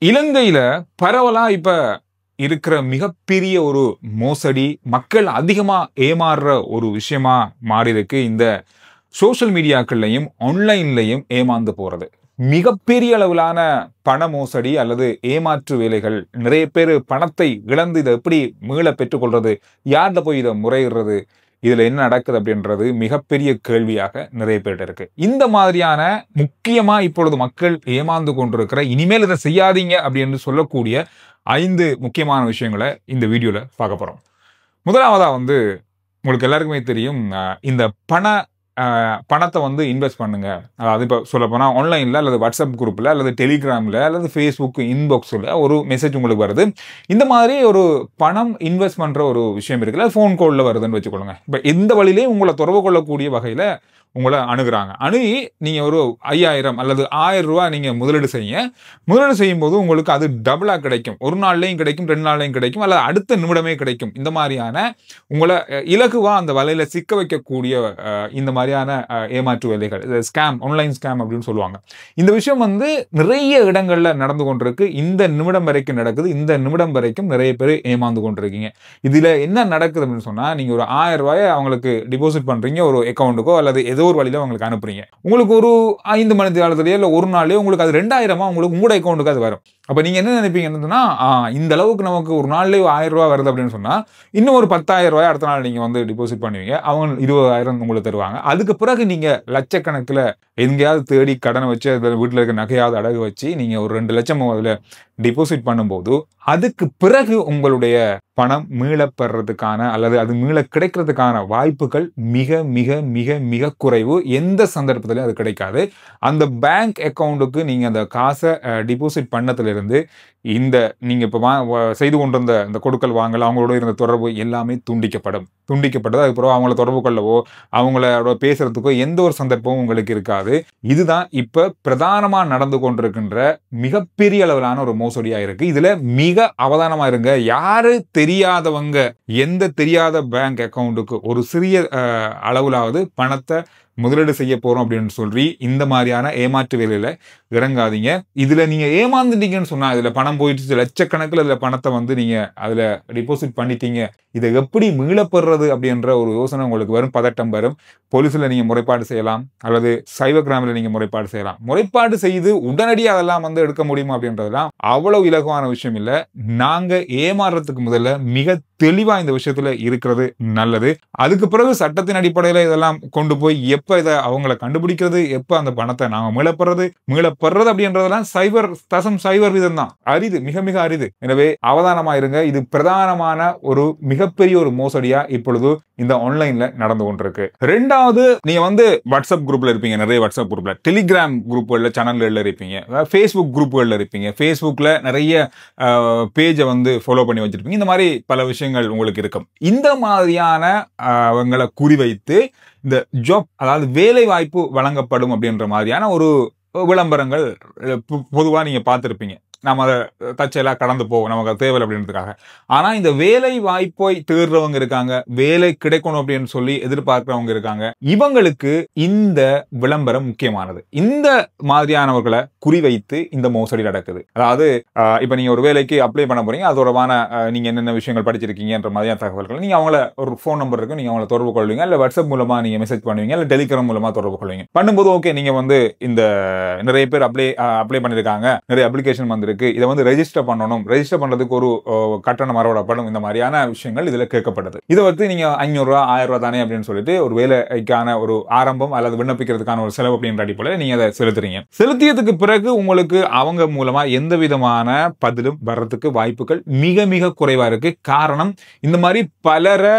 இலங்கையில பரவலா இப்ப இருக்கிற மிகப்பெரிய ஒரு மோசடி, மக்கள் அதிகமா ஏமாறுற ஒரு விஷயமா மாறி இருக்கு. இந்த சோஷியல் மீடியாக்கள்லயும், ஆன்லைன்லயும் ஏமாந்து போறது. மிகப்பெரிய அளவிலான பண மோசடி அல்லது ஏமாற்று வேலைகள். நிறைய பேரு பணத்தை இழந்து இத எப்படி மீள பெற்றுக்கொள்றது? யார்ட்ட போய் இத முறையிடுறது? இதுல என்ன நடக்குது அப்படின்றது மிகப்பெரிய கேள்வியாக நிறைய பேர்ட்ட இருக்கு. இந்த மாதிரியான முக்கியமா இப்பொழுது மக்கள் ஏமாந்து கொண்டிருக்கிற, இனிமேல் இதை செய்யாதீங்க அப்படின்னு சொல்லக்கூடிய 5 முக்கியமான விஷயங்களை இந்த வீடியோல பார்க்க போறோம். முதலாவதா உங்களுக்கு எல்லாருக்குமே தெரியும், இந்த பணத்தை இன்வெஸ்ட் பண்ணுங்க. அதாவது இப்போ சொல்லப்போனா ஆன்லைன்ல அல்லது வாட்ஸ்அப் குரூப்ல அல்லது டெலிகிராம்ல அல்லது ஃபேஸ்புக் இன்பாக்ஸ்ல ஒரு மெசேஜ் உங்களுக்கு வருது. இந்த மாதிரி ஒரு பணம் இன்வெஸ்ட் பண்ற ஒரு விஷயம் இருக்குல்ல, ஃபோன் கால்ல வருதுன்னு வச்சுக்கொள்ளுங்க. இப்போ இந்த வழியிலே உங்களை தொடர்பு கொள்ளக்கூடிய வகையில உங்களை அணுகுறாங்க. அணுகி நீங்க ஒரு 5000 அல்லது 1000 ரூபாய் நீங்க முதலீடு செய்யுங்க. முதலீடு செய்யும் போது உங்களுக்கு அது டபுளா கிடைக்கும். ஒரு நாள்லையும் கிடைக்கும், 2 நாள்லையும் கிடைக்கும், அல்லது அடுத்த நிமிடமே கிடைக்கும். இந்த மாதிரியான உங்களை இலகுவா அந்த வலையில சிக்க வைக்கக்கூடிய இந்த மாதிரியான ஏமாற்று வேலைகள், ஸ்கேம், ஆன்லைன் ஸ்கேம் அப்படின்னு சொல்லுவாங்க. இந்த விஷயம் நிறைய இடங்கள்ல நடந்து கொண்டிருக்கு. இந்த நிமிடம் வரைக்கும் நடக்குது. இந்த நிமிடம் வரைக்கும் நிறைய பேர் ஏமாந்து கொண்டிருக்கீங்க. இதுல என்ன நடக்குது அப்படின்னு சொன்னா, நீங்க ஒரு 1000 ரூபாயை அவங்களுக்கு டிபாசிட் பண்றீங்க ஒரு அக்கௌண்ட்டுக்கோ அல்லது ஏதோ ஒரு வழியில உங்களுக்கு அனுப்புறீங்க. உங்களுக்கு ஒரு 5 மணி நேரத்திலேயே இல்ல ஒரு நாள்லயே உங்களுக்கு அது 2000 உங்களுக்கு உங்களோட அக்கௌண்ட்டுக்கு அது வரும். அப்ப நீங்க என்ன நினைப்பீங்கன்னா, இந்த அளவுக்கு நமக்கு ஒரு நாள்லயே 1000 ரூபாய் வருது அப்படின்னு சொன்னா, இன்னும் ஒரு 10,000 ரூபாய் அடுத்த நாள் நீங்க டிபாசிட் பண்ணுவீங்க. அவங்க 20,000 உங்களுக்கு தருவாங்க. அதுக்கு பிறகு நீங்க லட்சக்கணக்கில் எங்கேயாவது தேடி கடனை வச்சு வீட்டில் இருக்க நகையாவது அடகு வச்சு நீங்க ஒரு 2 லட்சம் அதுல டிபாசிட் பண்ணும்போது, அதுக்கு பிறகு உங்களுடைய பணம் மீளப்படுறதுக்கான அல்லது அது மீள கிடைக்கிறதுக்கான வாய்ப்புகள் மிக மிக மிக மிக குறைவு. எந்த சந்தர்ப்பத்திலும் அது கிடைக்காது. அந்த பேங்க் அக்கௌண்ட்டுக்கு நீங்க அந்த காசை டிபாசிட் பண்ணதிலிருந்து இந்த நீங்க இப்ப செய்து கொண்டிருந்த இந்த கொடுக்கல் வாங்கல், அவங்களோட இருந்த தொடர்பு எல்லாமே துண்டிக்கப்பட்டது. அதுக்கப்புறம் அவங்கள தொடர்பு கொள்ளவோ அவங்களோட பேசுறதுக்கோ எந்த ஒரு சந்தர்ப்பமும் உங்களுக்கு இருக்காது. இதுதான் இப்ப பிரதானமா நடந்து கொண்டிருக்கின்ற மிகப்பெரிய அளவிலான ஒரு மோசடியா இருக்கு. இதுல மிக அவதானமா இருங்க. யாரு தெரியாதவங்க எந்த தெரியாத பேங்க் அக்கௌண்ட்டுக்கு ஒரு சிறிய அளவுலாவது பணத்தை முதலீடு செய்ய போறோம் அப்படின்னு சொல்லி இந்த மாதிரியான ஏமாற்று வேலையில இறங்காதீங்க. இதுல நீங்க ஏமாந்துட்டீங்கன்னு சொன்னா, இதுல பணம் போயிடுச்சு, லட்சக்கணக்கில் இதுல பணத்தை நீங்க அதுல டிபாசிட் பண்ணிட்டீங்க, இதை எப்படி மீளப்படுறது அப்படின்ற ஒரு யோசனை உங்களுக்கு வரும், பதட்டம் வரும். போலீஸ்ல நீங்க முறைப்பாடு செய்யலாம் அல்லது சைபர் கிரைம்ல நீங்க முறைப்பாடு செய்யலாம். முறைப்பாடு செய்து உடனடியாக அதெல்லாம் எடுக்க முடியுமா அப்படின்றதுலாம் அவ்வளவு இலகுவான விஷயம் இல்லை. நாங்க ஏமாறுறதுக்கு முதல்ல மிக தெளிவா இந்த விஷயத்துல இருக்கிறது நல்லது. அதுக்கு பிறகு சட்டத்தின் அடிப்படையில இதெல்லாம் கொண்டு போய் எப்ப இதை அவங்களை கண்டுபிடிக்கிறது, எப்ப அந்த பணத்தை நாங்க மீளப்படுறது அப்படின்றதெல்லாம் சைபர் வீதம் தான். அரிது, மிக மிக அரிது. எனவே அவதானமா இருங்க. இது பிரதானமான ஒரு மிகப்பெரிய ஒரு மோசடியா இப்பொழுது இந்த ஆன்லைன்ல நடந்து கொண்டிருக்கு. ரெண்டாவது, நீங்க வாட்ஸ்அப் குரூப்ல இருப்பீங்க, நிறைய வாட்ஸ்அப் குரூப்ல, டெலிகிராம் குரூப்ல, சேனல்கள்ல இருப்பீங்க, ஃபேஸ்புக் குரூப்கள்ல இருப்பீங்க, ஃபேஸ்புக்ல நிறைய பேஜை ஃபாலோ பண்ணி வச்சிருப்பீங்க. இந்த மாதிரி பல விஷயங்கள் உங்களுக்கு இருக்கும். இந்த மாதிரியான அவங்களை குறிவைத்து இந்த ஜாப், அதாவது வேலை வாய்ப்பு வழங்கப்படும் அப்படின்ற மாதிரியான ஒரு விளம்பரங்கள் பொதுவா நீங்க பார்த்திருப்பீங்க. நம்ம அதை தச்செல்லாம் கடந்து போவோம், நமக்கு அது தேவை அப்படின்றதுக்காக. ஆனா இந்த வேலை வாய்ப்பை தேடுறவங்க இருக்காங்க, வேலை கிடைக்கணும் அப்படின்னு சொல்லி எதிர்பார்க்கிறவங்க இருக்காங்க. இவங்களுக்கு இந்த விளம்பரம் முக்கியமானது. இந்த மாதிரியானவர்களை குறிவைத்து இந்த மோசடி நடக்குது. அதாவது இப்ப நீங்க ஒரு வேலைக்கு அப்ளை பண்ண போறீங்க, அதோடமான நீங்க என்னென்ன விஷயங்கள் படிச்சிருக்கீங்கன்ற மாதிரியான தகவல்கள் நீங்க அவங்கள ஒரு ஃபோன் நம்பர் இருக்கு, நீங்க அவங்களை தொடர்பு கொள்வீங்க, இல்ல வாட்ஸ்அப் மூலமா நீங்க மெசேஜ் பண்ணுவீங்க, இல்ல டெலிகிராம் மூலமா தொடர்பு கொள்வீங்க. பண்ணும்போது ஓகே, நீங்க இந்த நிறைய பேர் அப்ளை பண்ணிருக்காங்க, நிறைய அப்ளிகேஷன் இருக்கு, இதை ரெஜிஸ்டர் பண்ணணும், ரெஜிஸ்டர் பண்றதுக்கு ஒரு கட்டணம் வரப்படும், இந்த மாதிரியான விஷயங்கள் இதுல கேட்கப்பட்டது. இதை நீங்க 500 ரூபாய் 1000 ரூபாய் தானே அப்படின்னு சொல்லிட்டு ஒரு வேலைக்கான ஒரு ஆரம்பம் அல்லது விண்ணப்பிக்கிறதுக்கான ஒரு செலவு அப்படின்ற அடிப்படையில் நீங்க அதை செலுத்துறீங்க. செலுத்தியதுக்கு பிறகு உங்களுக்கு அவங்க மூலமா எந்த விதமான பதிலும் வர்றதுக்கு வாய்ப்புகள் மிக மிக குறைவா இருக்கு. காரணம், இந்த மாதிரி பலரை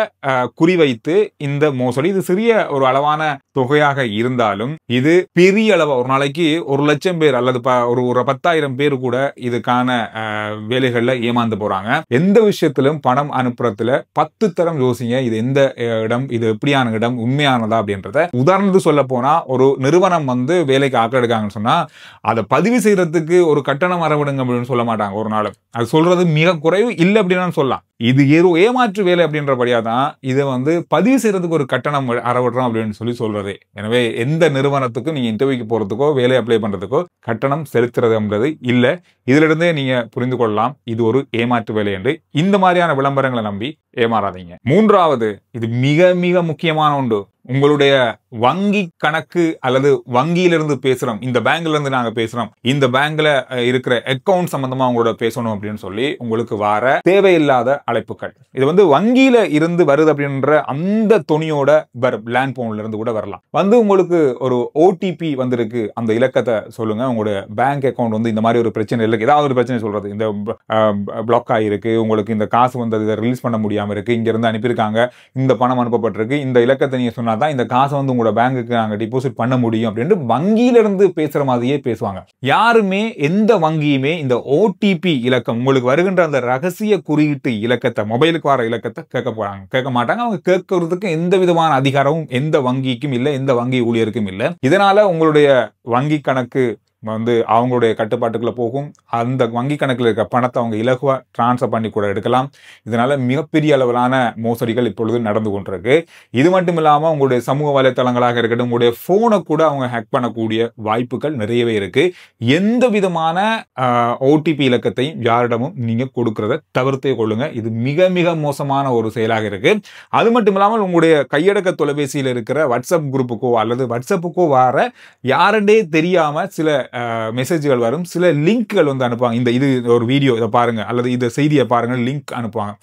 குறிவைத்து இந்த மோசடி, இது சிறிய ஒரு அளவான தொகையாக இருந்தாலும் இது பெரிய அளவு, ஒரு நாளைக்கு 1 லட்சம் பேர் அல்லது ஒரு 10,000 பேர் கூட இதுக்கான வேலைகள்ல ஏமாந்து போறாங்க. எந்த விஷயத்திலும் பணம் அனுப்புறதுல 10 தரம் யோசிங்க. இது எந்த இடம், இது எப்படியான இடம், உண்மையானதா அப்படின்றத. உதாரணத்துக்கு சொல்ல போனா, ஒரு நிறுவனம் வேலைக்கு ஆட்கள் எடுக்காங்கன்னு சொன்னா, அதை பதிவு செய்யறதுக்கு ஒரு கட்டணம் வரவிடுங்க அப்படின்னு சொல்ல மாட்டாங்க ஒரு நாள். அது சொல்றது மிக குறைவு, இல்லை அப்படின்னு சொல்லலாம். இது ஏமாற்று வேலை அப்படின்றபடியா தான் இதை வந்து பதிவு செய்யறதுக்கு ஒரு கட்டணம் அறவிடுறோம் அப்படின்னு சொல்றது. எனவே எந்த நிறுவனத்துக்கும் நீங்க இன்டர்வியூக்கு போறதுக்கோ வேலை அப்ளை பண்றதுக்கோ கட்டணம் செலுத்துறதுன்றது இல்ல. இதுல இருந்தே நீங்க புரிந்து கொள்ளலாம் இது ஒரு ஏமாற்று வேலை என்று. இந்த மாதிரியான விளம்பரங்களை நம்பி ஏமாறாதீங்க. மூன்றாவது, இது மிக மிக முக்கியமான ஒன்று. உங்களுடைய வங்கி கணக்கு அல்லது வங்கியிலிருந்து பேசுறோம், இந்த பேங்க்ல இருந்து நாங்க பேசுறோம், இந்த பேங்க்ல இருக்கிற அக்கவுண்ட் சம்பந்தமா உங்களோட பேசணும் அப்படின்னு சொல்லி உங்களுக்கு வர தேவையில்லாத அழைப்புகள். இது வந்து வங்கியில இருந்து வருது அப்படின்ற அந்த துணியோட லேண்ட் போன்ல இருந்து கூட வரலாம். வந்து உங்களுக்கு ஒரு ஓடிபி வந்திருக்கு, அந்த இலக்கத்தை சொல்லுங்க, உங்களுடைய பேங்க் அக்கவுண்ட் வந்து இந்த மாதிரி ஒரு பிரச்சனை இல்லை, ஏதாவது ஒரு பிரச்சனை சொல்றது, இந்த பிளாக் ஆகிருக்கு, உங்களுக்கு இந்த காசு வந்து இதை ரிலீஸ் பண்ண முடியாம இருக்கு, இங்க இருந்து அனுப்பியிருக்காங்க, இந்த பணம் அனுப்பப்பட்டிருக்கு, இந்த இலக்கத்தை நீங்க சொன்னா தான் இந்த காசை வந்து உங்களோட பேங்குக்கு நாங்க டிபாசிட் பண்ண முடியும் அப்படின்னு வங்கியில இருந்து பேசுற மாதிரியே பேசுவாங்க. யாருமே எந்த வங்கியுமே இந்த ஓடிபி இலக்கம், உங்களுக்கு வருகின்ற அந்த ரகசிய குறியீட்டு இலக்கத்தை, மொபைலுக்கு வர இலக்கத்தை கேட்க மாட்டாங்க. அவங்க கேட்கறதுக்கு எந்த விதமான அதிகாரமும் எந்த வங்கிக்கும் இல்லை, எந்த வங்கி ஊழியருக்கும் இல்லை. இதனால உங்களுடைய வங்கி கணக்கு வந்து அவங்களுடைய கட்டுப்பாட்டுக்குள்ள போகும். அந்த வங்கி கணக்கில் இருக்க பணத்தை அவங்க இலகுவா டிரான்ஸ்ஃபர் பண்ணி கூட எடுக்கலாம். இதனால மிகப்பெரிய அளவிலான மோசடிகள் இப்பொழுது நடந்து கொண்டிருக்கு. இது மட்டும் இல்லாம உங்களுடைய சமூக வலைத்தளங்களாக இருக்கட்டும், உங்களுடைய போனை கூட அவங்க ஹேக் பண்ணக்கூடிய வாய்ப்புகள் நிறையவே இருக்கு. எந்த விதமான ஓடிபி இலக்கத்தையும் யாரிடமும் நீங்க கொடுக்கறத தவிர்த்தே கொள்ளுங்க. இது மிக மிக மோசமான ஒரு செயலாக இருக்கு. அது மட்டும் இல்லாமல் உங்களுடைய கையடக்க தொலைபேசியில் இருக்கிற வாட்ஸ்அப் குரூப்புக்கோ அல்லது வாட்ஸ்அப்புக்கோ வர யாருண்டே தெரியாம சில மெசேஜ்கள் வரும், சில லிங்க்கள் வந்து அனுப்புவாங்க. இது ஒரு வீடியோ இதை பாருங்க அல்லது இந்த செய்தியை பாருங்க, லிங்க் அனுப்புவாங்க.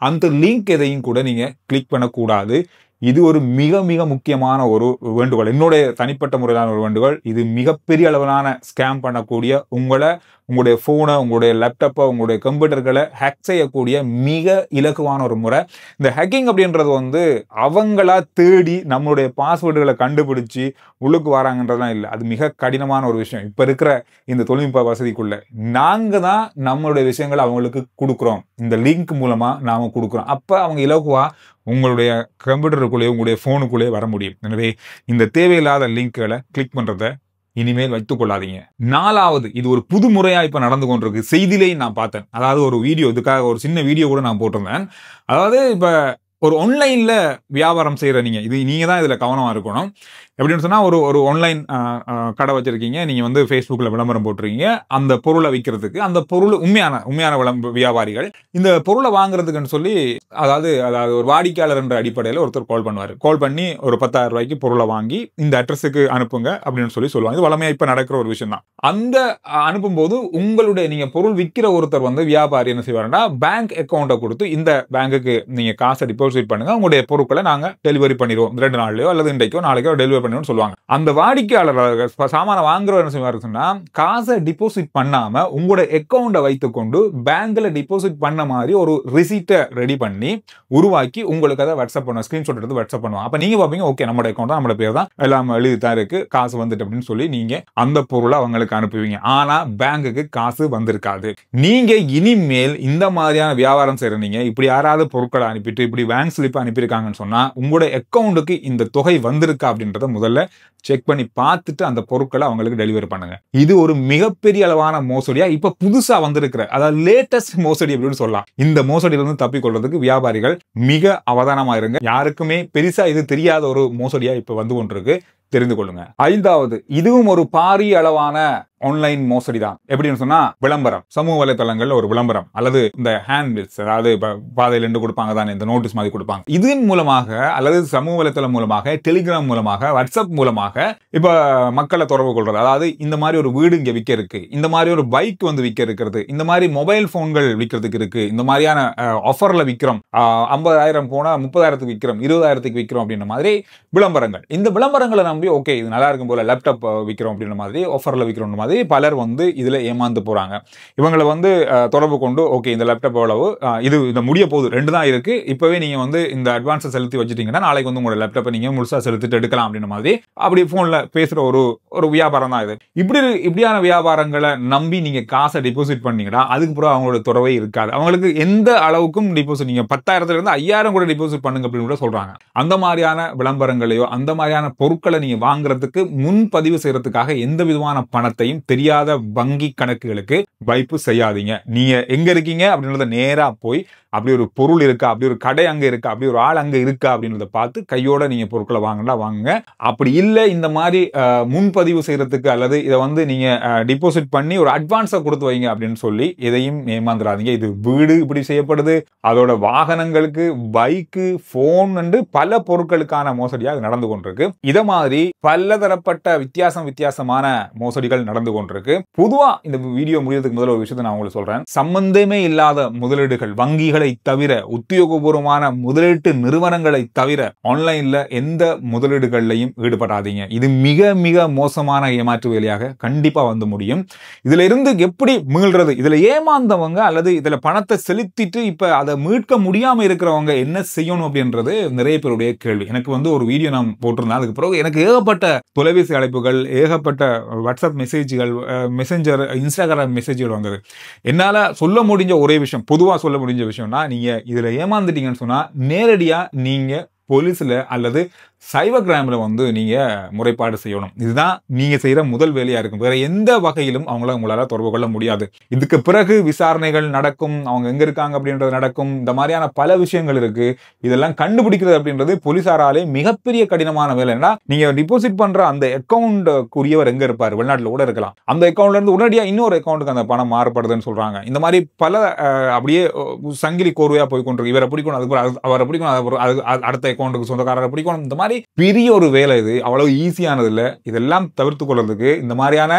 அந்த லிங்க் எதையும் கூட நீங்க கிளிக் பண்ணக்கூடாது. இது ஒரு மிக மிக முக்கியமான ஒரு வேண்டுகோள், என்னுடைய தனிப்பட்ட முறையிலான ஒரு வேண்டுகோள். இது மிகப்பெரிய அளவிலான ஸ்கேம் பண்ணக்கூடிய உங்களுடைய போனை, உங்களுடைய லேப்டாப்பை, உங்களுடைய கம்ப்யூட்டர்களை ஹேக் செய்யக்கூடிய மிக இலகுவான ஒரு முறை. இந்த ஹேக்கிங் அப்படின்றது வந்து அவங்களா தேடி நம்மளுடைய பாஸ்வேர்டுகளை கண்டுபிடிச்சு உள்ளுக்கு வராங்கன்றதுலாம் இல்லை. அது மிக கடினமான ஒரு விஷயம். இப்ப இருக்கிற இந்த தொழில்நுட்ப வசதிக்குள்ள நாங்க தான் நம்மளுடைய விஷயங்களை அவங்களுக்கு கொடுக்குறோம், இந்த லிங்க் மூலமா நாம கொடுக்குறோம். அப்ப அவங்க இலகுவா உங்களுடைய கம்ப்யூட்டருக்குள்ளே, உங்களுடைய போனுக்குள்ளே வர முடியும். எனவே இந்த தேவையில்லாத லிங்க்களை கிளிக் பண்றத இனிமேல் வைத்துக் கொள்ளாதீங்க. நாலாவது, இது ஒரு புது முறையா இப்ப நடந்து கொண்டிருக்கு. செய்தியிலையும் நான் பார்த்தேன். அதாவது ஒரு வீடியோ, இதுக்காக ஒரு சின்ன வீடியோ கூட நான் போட்டிருந்தேன். அதாவது இப்ப ஒரு ஆன்லைன்ல வியாபாரம் செய்யற நீங்க தான் இதுல கவனமா இருக்கணும். எப்படின்னு சொன்னா, ஒரு ஆன்லைன் கடை வச்சிருக்கீங்க, நீங்க வந்து Facebookல விளம்பரம் போட்டுருக்கீங்க அந்த பொருளை விற்கிறதுக்கு. அந்த பொருள் உண்மையான வியாபாரிகள் இந்த பொருளை வாங்குறதுக்குன்னு சொல்லி, அதாவது ஒரு வாடிக்கையாளர் என்ற அடிப்படையில் ஒருத்தர் கால் பண்ணி ஒரு 10,000 ரூபாய்க்கு பொருளை வாங்கி இந்த அட்ரஸுக்கு அனுப்புங்க அப்படின்னு சொல்லுவாங்க. இது வளமையா இப்ப நடக்கிற ஒரு விஷயம் தான். அந்த அனுப்பும் போது உங்களுடைய நீங்க பொருள் விற்கிற ஒருத்தர் வந்து வியாபாரி என்ன செய்வாருன்னா, பேங்க் அக்கௌண்ட்டை கொடுத்து இந்த பேங்குக்கு நீங்க காசை டிபாசிட் பண்ணுங்க, உங்களுடைய பொருட்களை நாங்க டெலிவரி பண்ணிடுவோம், 2 நாள்லயோ அல்லது இன்றைக்கோ நாளைக்கோ டெலிவரி சொல்லுவாங்க. அந்த வாடிக்கையாளர் சாமான வாங்குறவர் என்ன செய்வாருன்னா, காசை டிபாசிட் பண்ணாம உங்களோட அக்கவுண்ட்டை வைத்துக்கொண்டு பேங்க்ல டிபாசிட் பண்ண மாதிரி ஒரு ரிசீட்டை ரெடி பண்ணி உருவாக்கி உங்களுக்கு அதை வாட்ஸ்அப் பண்ணுவாங்க, ஸ்கிரீன்ஷாட் எடுத்து வாட்ஸ்அப் பண்ணுவாங்க. அப்ப நீங்க பாப்பீங்க, ஓகே நம்மளோட அக்கவுண்ட் தான், நம்மளோட பேர் தான், எல்லாம் எழுதித்தான் இருக்கு, காசு வந்துட்டு அப்படின்னு சொல்லி நீங்க அந்த பொருளை அவங்களுக்கு அனுப்புவீங்க. ஆனா பேங்குக்கு காசு வந்திருக்காது. நீங்க இனிமேல் இந்த மாதிரியான வியாபாரம் செய்யறீங்க, இப்படி யாராவது பொருட்களை அனுப்பிட்டு இப்படி பேங்க் ஸ்லிப் அனுப்பியிருக்காங்கன்னு சொன்னா உங்களோட அக்கவுண்ட்டுக்கு இந்த தொகை வந்திருக்கா அப்படின்றத முதல்ல செக் பண்ணி பார்த்துட்டு அந்த பொருட்களை அவங்களுக்கு டெலிவரி பண்ணுங்க. இது ஒரு மிகப்பெரிய அளவான மோசடியா இப்ப புதுசா வந்திருக்கிற, அதாவது லேட்டஸ்ட் மோசடி அப்படின்னு சொல்லலாம். இந்த மோசடியில இருந்து தப்பிக்கொள்றதுக்கு வியாபாரிகள் மிக அவதானமா இருங்க. யாருக்குமே பெருசா இது தெரியாத ஒரு மோசடியா இப்ப வந்து கொண்டிருக்கு, தெரிந்து கொள்ளுங்க. ஐந்தாவது, இதுவும் ஒரு பாரிய அளவான ஆன்லைன் மோசடி தான். எப்படின்னு சொன்னா, விளம்பரம், சமூக வலைதளங்கள்ல ஒரு விளம்பரம் அல்லது இந்த ஹேண்ட் பில்ஸ், அதாவது பாதையில இருந்து கொடுப்பாங்க தானே, இந்த நோட்டீஸ் மாதிரி கொடுப்பாங்க. இதன் மூலமாக அல்லது சமூக வலைதளம் மூலமாக, டெலிகிராம் மூலமாக, வாட்ஸ்அப் மூலமாக இப்ப மக்களை தொடர்பு கொள்றது. அதாவது இந்த மாதிரி ஒரு வீடு இங்க விற்க இருக்கு, இந்த மாதிரி ஒரு பைக் வந்து விற்க இருக்கிறது, இந்த மாதிரி மொபைல் போன்கள் விற்கிறதுக்கு இருக்கு, இந்த மாதிரியான ஆஃபர்ல விற்கிறோம், 50,000 போனா 30,000க்கு விற்கிறோம், 20,000க்கு விற்கிறோம் அப்படின்ற மாதிரி விளம்பரங்கள். இந்த விளம்பரங்களை நம்பி ஓகே இது நல்லா இருக்கும் போல, லேப்டாப் விற்கிறோம் அப்படின்ற மாதிரி, ஆஃபர்ல விற்கிறோம் மாதிரி பலர் வந்து இதுல ஏமாந்து போறாங்க. இவங்களை வந்து தொடர்பு கொண்டு, ஓகே இந்த லேப்டாப் எவ்வளவு, இது முடிய போகுது, 2 தான் இருக்கு, இப்பவே நீங்க வந்து இந்த அட்வான்ஸை செலுத்தி வச்சுட்டீங்கன்னா நாளைக்கு வந்து உங்களோட லேப்டாப்பை நீங்க முழுசா செலுத்திட்டு எடுக்கலாம் அப்படின்ற மாதிரி அப்படி போன்ல பேசுற ஒரு வியாபாரம் தான் இது. இப்படியான வியாபாரங்களை நம்பி நீங்க காசை டிபாசிட் பண்ணீங்கன்னா அதுக்கப்புறம் அவங்களோட தொடர்பே இருக்காது. அவங்களுக்கு எந்த அளவுக்கும் டிபாசிட், நீங்க 10,000 இருந்து 5,000 கூட டிபாசிட் பண்ணுங்க அப்படின்னு கூட சொல்றாங்க. அந்த மாதிரியான விளம்பரங்களையோ அந்த மாதிரியான பொருட்களை நீங்க வாங்குறதுக்கு முன்பதிவு செய்யறதுக்காக எந்த விதமான பணத்தையும் தெரியாத வங்கி கணக்குகளுக்கு வைப்பு செய்யாதீங்க. நீங்க எங்க இருக்கீங்க அப்படின்றத நேரா போய் அப்படி ஒரு பொருள் இருக்கா, அப்படி ஒரு கடை அங்க இருக்கா, அப்படி ஒரு ஆள் அங்க இருக்கா அப்படின்றத பார்த்து கையோட நீங்க பொருட்களை வாங்குங்க. அப்படி இல்லை இந்த மாதிரி முன்பதிவு செய்யறதுக்கு அல்லது இதை வந்து நீங்க டிபாசிட் பண்ணி ஒரு அட்வான்ஸா கொடுத்து வைங்க அப்படின்னு சொல்லி எதையும் ஏமாந்துடாதீங்க. இது வீடு இப்படி செய்யப்படுது, அதோட வாகனங்களுக்கு பைக்கு, போன் என்று பல பொருட்களுக்கான மோசடியா நடந்து கொண்டிருக்கு. இத மாதிரி பலதரப்பட்ட வித்தியாசமான மோசடிகள் நடந்து கொண்டிருக்கு. பொதுவா இந்த வீடியோ முடியறதுக்கு முதல்ல ஒரு விஷயத்தை நான் உங்களுக்கு சொல்றேன். சம்பந்தமே இல்லாத முதலீடுகள், வங்கிகளை தவிர, உத்தியோகபூர்வமான முதலீட்டு நிறுவனங்களை தவிர ஆன்லைன்ல எந்த முதலீடுகள்லையும் ஈடுபடாதீங்க. இது மிக மிக மோசமான ஏமாற்று வேலையாக கண்டிப்பா வந்து முடியும். இதுல இருந்து எப்படி மீள்றது, இதுல ஏமாந்தவங்க அல்லது இதுல பணத்தை செலுத்திட்டு இப்ப அதை மீட்க முடியாம இருக்கிறவங்க என்ன செய்யணும் அப்படின்றது நிறைய பேருடைய கேள்வி. எனக்கு வந்து ஒரு வீடியோ நான் போட்டிருந்தேன். அதுக்கு பிறகு எனக்கு ஏகப்பட்ட தொலைபேசி அழைப்புகள், ஏகப்பட்ட வாட்ஸ்அப் மெசேஜ்கள், மெசேஞ்சர், இன்ஸ்டாகிராம் மெசேஜ்கள் வந்தது. என்னால சொல்ல முடிஞ்ச ஒரே விஷயம், பொதுவா சொல்ல முடிஞ்ச விஷயம்னா, நீங்க இதுல ஏமாந்துட்டீங்கன்னு சொன்னா நேரடியா நீங்க போலீஸ்ல அல்லது சைபர் கிரைம்ல வந்து நீங்க முறைப்பாடு செய்யணும். இதுதான் நீங்க செய்யற முதல் வேலையா இருக்கும். வேற எந்த வகையிலும் உங்களால தொடர்பு கொள்ள முடியாது. இதுக்கு பிறகு விசாரணைகள் நடக்கும், அவங்க எங்க இருக்காங்க அப்படின்றது நடக்கும். இந்த மாதிரியான பல விஷயங்கள் இருக்கு. இதெல்லாம் கண்டுபிடிக்கிறது அப்படின்றது போலீசாராலே மிகப்பெரிய கடினமான வேலை. நீங்க டிபாசிட் பண்ற அந்த அக்கௌண்ட் உரியவர் எங்க இருப்பாரு, வெளிநாட்டுல கூட இருக்கலாம். அந்த அக்கௌண்ட்ல இருந்து உடனடியா இன்னொரு அக்கௌண்ட்டுக்கு அந்த பணம் மாறப்படுதுன்னு சொல்றாங்க. இந்த மாதிரி பல அப்படியே சங்கிலி கோர்வையா போய் கொண்டிருக்கு. இவரை பிடிக்கணும், அதுக்கு அவரை பிடிக்கணும், அடுத்த அக்கௌண்ட்டுக்கு சொந்தக்காரரை பிடிக்கணும். இந்த மாதிரி பெரிய ஒரு வேலை. இது அவ்வளவு ஈஸியானது இல்ல. இதெல்லாம் தவிர்த்து கொள்றதுக்கு இந்த மாதிரியான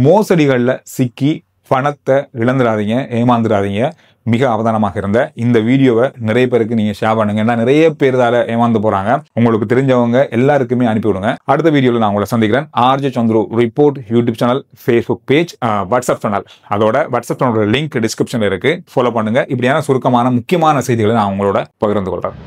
மோசடிகள்ல சிக்கி பணத்தை இழந்துடாதீங்க, ஏமாந்துடாதீங்க. மிக அவதானமாக இருந்த இந்த வீடியோவை நிறைய பேருக்கு நீங்க ஷேர் பண்ணுங்க. ஏன்னா நிறைய பேர் ஏமாந்து போறாங்க. உங்களுக்கு தெரிஞ்சவங்க எல்லாருக்குமே அனுப்பிவிடுங்க. அடுத்த வீடியோல நான் உங்களை சந்திக்கிறேன். RJ Chandru report YouTube channel, Facebook page, WhatsApp channel. அதோட வாட்ஸ்அப் சேனலோட லிங்க் டிஸ்கிரிப்ஷன்ல இருக்கு. ஃபாலோ பண்ணுங்க. இப்படியான சுருக்கமான முக்கியமான செய்திகளை நான் உங்களோட பகிர்ந்து கொள்றேன்.